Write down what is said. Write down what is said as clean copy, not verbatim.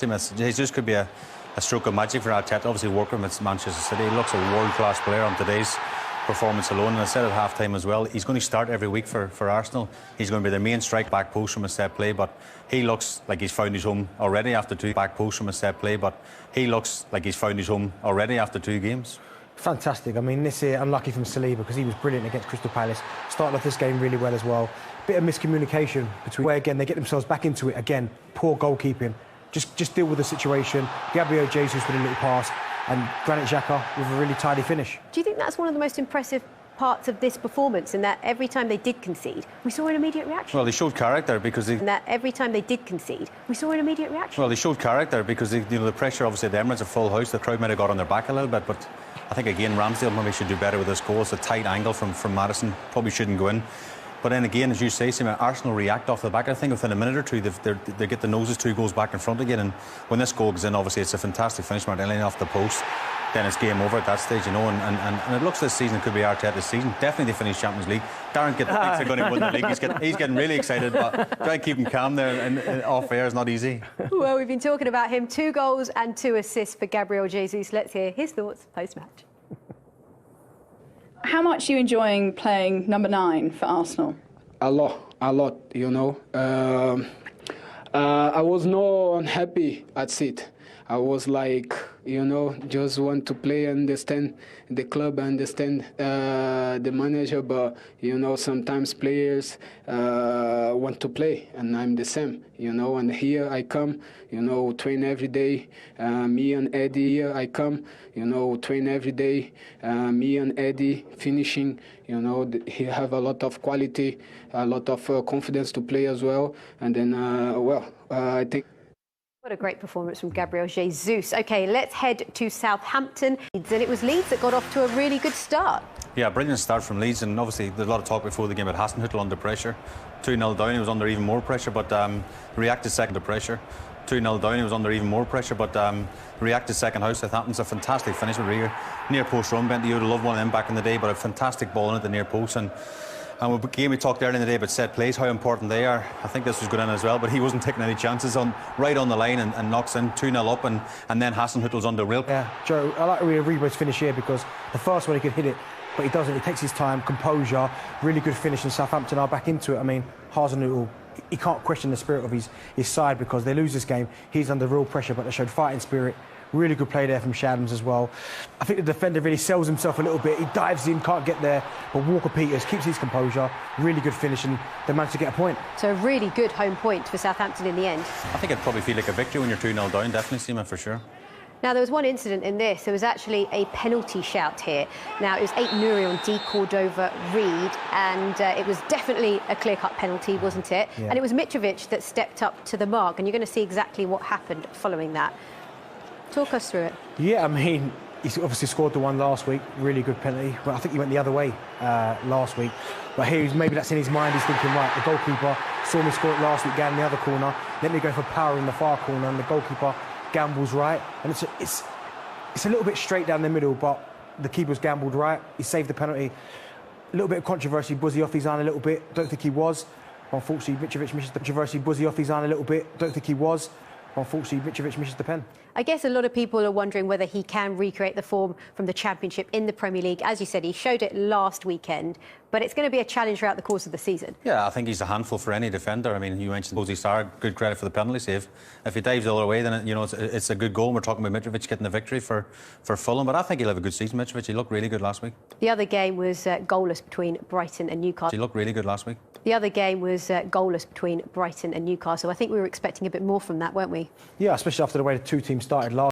Jesus could be a stroke of magic for Arteta. Obviously working with Manchester City. He looks a world-class player on today's performance alone. And I said at half-time as well, he's going to start every week for Arsenal. He's going to be their main strike back post from a set play, but he looks like he's found his home already after two back posts from a set play, but he looks like he's found his home already after 2 games. Fantastic. I mean, this year, unlucky from Saliba because he was brilliant against Crystal Palace. Started off this game really well as well. Bit of miscommunication between where, again, they get themselves back into it again. Poor goalkeeping. Just deal with the situation. Gabriel Jesus with a little pass and Granit Xhaka with a really tidy finish. Do you think that's one of the most impressive parts of this performance, in that every time they did concede, we saw an immediate reaction? Well, they showed character because they... In that every time they did concede, we saw an immediate reaction? Well, they showed character because the pressure, obviously, at the Emirates, a full house, the crowd might have got on their back a little bit, but I think, again, Ramsdale maybe should do better with this goal. It's a tight angle from Maddison, probably shouldn't go in. But then again, as you say, Arsenal react off the back. I think within a minute or two, they get the noses 2 goals back in front again. And when this goal goes in, obviously, it's a fantastic finish, Martinelli off the post. Then it's game over at that stage, you know. And it looks this season could be Arteta's season. Definitely finish Champions League. Darren thinks they're going to win the league. He's getting really excited, but try to keep him calm there and off air is not easy. Well, we've been talking about him. 2 goals and 2 assists for Gabriel Jesus. Let's hear his thoughts post-match. How much are you enjoying playing number 9 for Arsenal? A lot, you know. I was not unhappy at it. I was like, you know, just want to play, understand the club, understand the manager, but, you know, sometimes players want to play, and I'm the same, you know, and here I come, you know, train every day, me and Eddie, here I come, you know, train every day, me and Eddie finishing, you know, he have a lot of quality, a lot of confidence to play as well, and then, I think... What a great performance from Gabriel Jesus. OK, let's head to Southampton. And it was Leeds that got off to a really good start. Yeah, brilliant start from Leeds. And obviously, there's a lot of talk before the game about Hasenhüttl under pressure. 2-0 down, he was under even more pressure, but reacted second to pressure. 2-0 down, he was under even more pressure, but reacted second house. Southampton's a fantastic finish with Rieger. Near post run, Bentley, you would have loved one of them back in the day, but a fantastic ball in at the near post. And again, we talked earlier in the day about set plays, how important they are. I think this was good in as well, but he wasn't taking any chances right on the line and knocks in 2-0 up, and then Hasenhüttl's under real. Yeah, Joe, I like Rieger's finish here because the first one he could hit it, but he doesn't. He takes his time, composure, really good finish, and Southampton are back into it. I mean, Hasenhüttl, he can't question the spirit of his side because they lose this game. He's under real pressure, but they showed fighting spirit. Really good play there from Shadams as well. I think the defender really sells himself a little bit. He dives in, can't get there, but Walker-Peters keeps his composure. Really good finish, and they managed to get a point. So a really good home point for Southampton in the end. I think it'd probably feel like a victory when you're 2-0 down, definitely, Seema, for sure. Now, there was one incident in this. There was actually a penalty shout here. Now, it was 8 Nuri on D. Cordova-Reid, and it was definitely a clear-cut penalty, wasn't it? Yeah. And it was Mitrovic that stepped up to the mark, and you're going to see exactly what happened following that. Talk us through it. Yeah, I mean, he obviously scored the one last week, really good penalty. But I think he went the other way last week. But here, maybe that's in his mind. He's thinking, right, the goalkeeper saw me score it last week, down in the other corner. Let me go for power in the far corner, and the goalkeeper gambles right. And it's a little bit straight down the middle, but the keeper's gambled right. He saved the penalty. A little bit of controversy, buzzy off his eye a little bit. Don't think he was. Unfortunately, Mitrovic misses the controversy, buzzy off his eye a little bit. Don't think he was. Unfortunately, Mitrovic misses the pen. I guess a lot of people are wondering whether he can recreate the form from the Championship in the Premier League. As you said, he showed it last weekend, but it's going to be a challenge throughout the course of the season. Yeah, I think he's a handful for any defender. I mean, you mentioned Jose Sarr, good credit for the penalty save. If he dives the other way, then it's a good goal. We're talking about Mitrovic getting the victory for Fulham, but I think he'll have a good season, Mitrovic. He looked really good last week. The other game was goalless between Brighton and Newcastle. He looked really good last week. The other game was goalless between Brighton and Newcastle. I think we were expecting a bit more from that, weren't we? Yeah, especially after the way the 2 teams started last.